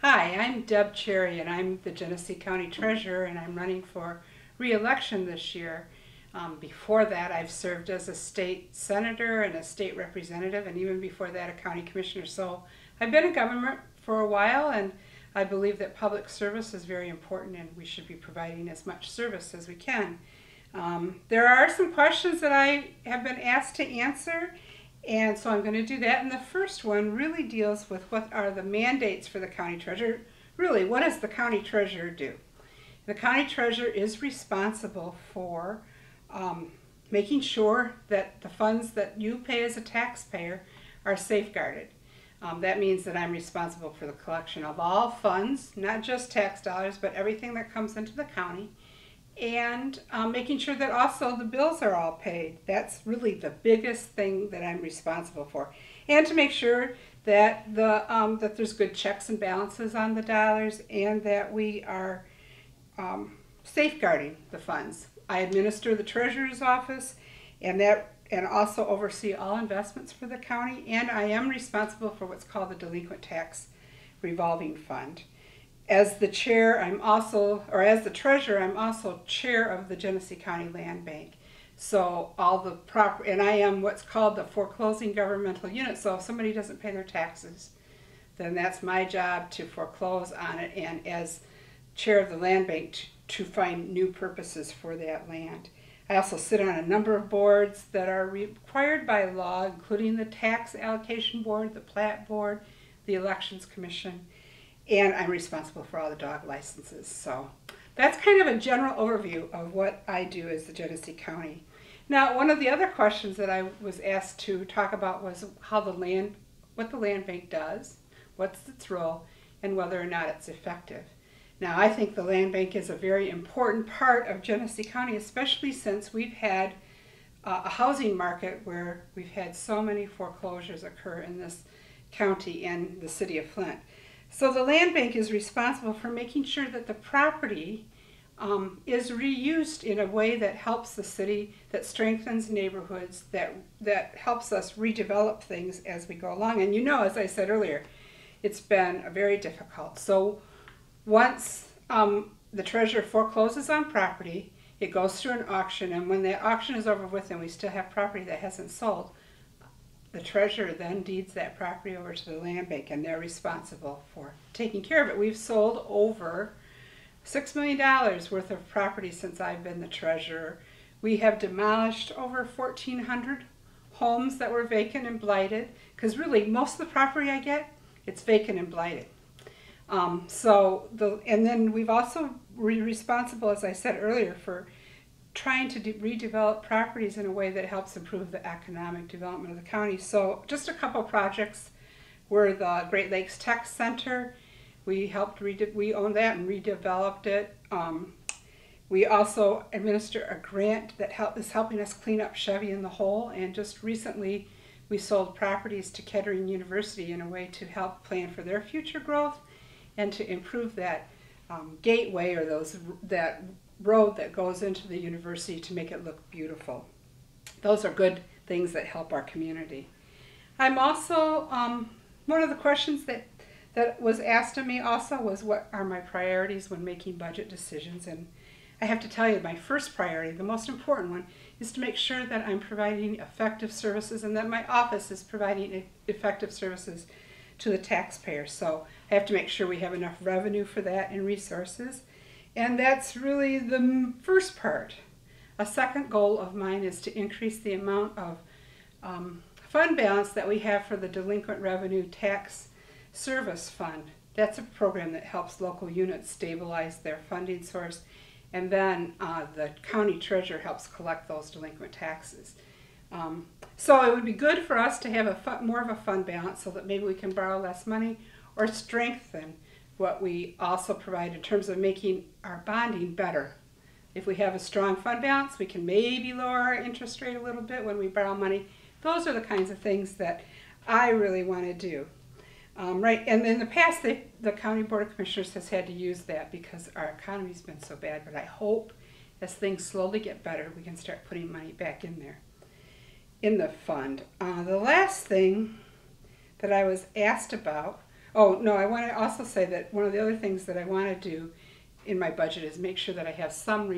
Hi, I'm Deb Cherry, and I'm the Genesee County Treasurer, and I'm running for re-election this year. Before that, I've served as a state senator and a state representative, and even before that, a county commissioner. So I've been in government for a while, and I believe that public service is very important, and we should be providing as much service as we can. There are some questions that I have been asked to answer, and so I'm going to do that. And the first one really deals with what are the mandates for the county treasurer. Really, what does the county treasurer do? The county treasurer is responsible for making sure that the funds that you pay as a taxpayer are safeguarded. That means that I'm responsible for the collection of all funds, not just tax dollars, but everything that comes into the county, and making sure that also the bills are all paid. That's really the biggest thing that I'm responsible for. And to make sure that that there's good checks and balances on the dollars, and that we are safeguarding the funds. I administer the treasurer's office, and also oversee all investments for the county, and I am responsible for what's called the delinquent tax revolving fund. As the chair, as the treasurer, I'm also chair of the Genesee County Land Bank. So and I am what's called the foreclosing governmental unit. So if somebody doesn't pay their taxes, then that's my job to foreclose on it, and as chair of the land bank to find new purposes for that land. I also sit on a number of boards that are required by law, including the Tax Allocation Board, the Plat Board, the Elections Commission, and I'm responsible for all the dog licenses. So that's kind of a general overview of what I do as the Genesee County. Now, one of the other questions that I was asked to talk about was what the land bank does, what's its role, and whether or not it's effective. Now, I think the land bank is a very important part of Genesee County, especially since we've had a housing market where we've had so many foreclosures occur in this county and the city of Flint. So the land bank is responsible for making sure that the property is reused in a way that helps the city, that strengthens neighborhoods, that helps us redevelop things as we go along. And as I said earlier, it's been very difficult. So once the treasurer forecloses on property, it goes through an auction, and when that auction is over with and we still have property that hasn't sold, the treasurer then deeds that property over to the land bank, and they're responsible for taking care of it. We've sold over $6 million worth of property since I've been the treasurer. We have demolished over 1,400 homes that were vacant and blighted, because really most of the property I get, it's vacant and blighted. And then we've also responsible, as I said earlier, for trying to redevelop properties in a way that helps improve the economic development of the county. So just a couple projects were the Great Lakes Tech Center. We owned that and redeveloped it. We also administer a grant that is helping us clean up Chevy in the Hole, and just recently we sold properties to Kettering University in a way to help plan for their future growth and to improve that gateway, or that road that goes into the university, to make it look beautiful. Those are good things that help our community. I'm also, one of the questions that was asked of me also was, what are my priorities when making budget decisions? And I have to tell you, my first priority, the most important one, is to make sure that I'm providing effective services, and that my office is providing effective services to the taxpayer. So I have to make sure we have enough revenue for that and resources. And that's really the first part. A second goal of mine is to increase the amount of fund balance that we have for the Delinquent Revenue Tax Service Fund. That's a program that helps local units stabilize their funding source, and then the county treasurer helps collect those delinquent taxes. So it would be good for us to have more of a fund balance, so that maybe we can borrow less money or strengthen what we also provide in terms of making our bonding better. If we have a strong fund balance, we can maybe lower our interest rate a little bit when we borrow money. Those are the kinds of things that I really want to do. Right, and in the past, the County Board of Commissioners has had to use that because our economy's been so bad, but I hope as things slowly get better, we can start putting money back in there, in the fund. The last thing that I was asked about Oh, no, I want to also say that one of the other things that I want to do in my budget is make sure that I have some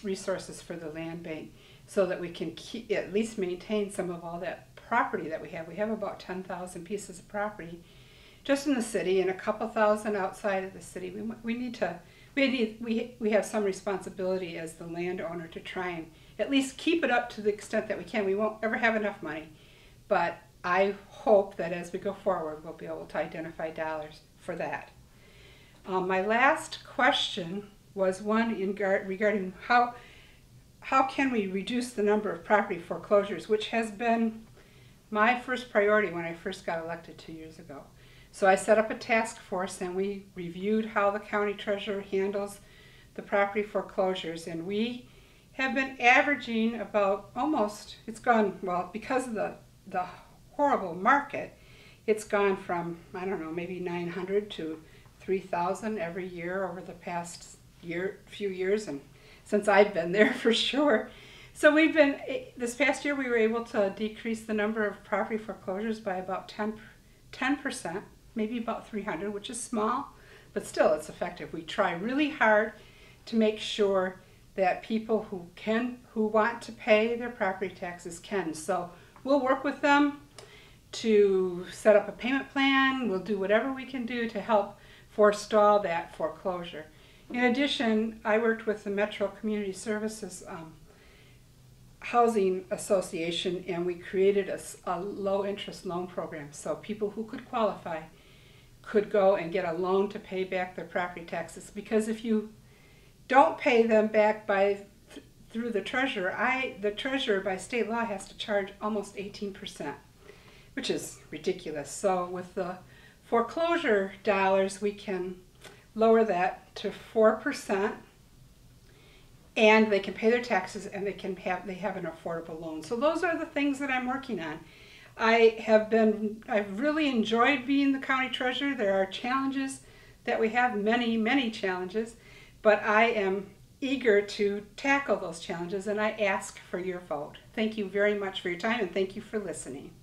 resources for the land bank so that we can keep, at least maintain some of all that property that we have. We have about 10,000 pieces of property just in the city and a couple thousand outside of the city. We have some responsibility as the landowner to try and at least keep it up to the extent that we can. We won't ever have enough money, but I hope that as we go forward, we'll be able to identify dollars for that. My last question was one regarding how can we reduce the number of property foreclosures, which has been my first priority when I first got elected 2 years ago. So I set up a task force and we reviewed how the county treasurer handles the property foreclosures, and we have been averaging about it's gone, well, because of the horrible market, it's gone from, I don't know, maybe 900 to 3,000 every year over the past few years, and since I've been there for sure. So this past year we were able to decrease the number of property foreclosures by about 10%, maybe about 300, which is small, but still it's effective. We try really hard to make sure that people who want to pay their property taxes can. So we'll work with them to set up a payment plan. We'll do whatever we can do to help forestall that foreclosure. In addition, I worked with the Metro Community Services Housing Association, and we created a low-interest loan program. So people who could qualify could go and get a loan to pay back their property taxes. Because if you don't pay them back through the treasurer, the treasurer by state law has to charge almost 18%, which is ridiculous. So with the foreclosure dollars, we can lower that to 4%, and they can pay their taxes, and they have an affordable loan. So those are the things that I'm working on. I've really enjoyed being the county treasurer. There are challenges that we have, many, many challenges, but I am eager to tackle those challenges, and I ask for your vote. Thank you very much for your time, and thank you for listening.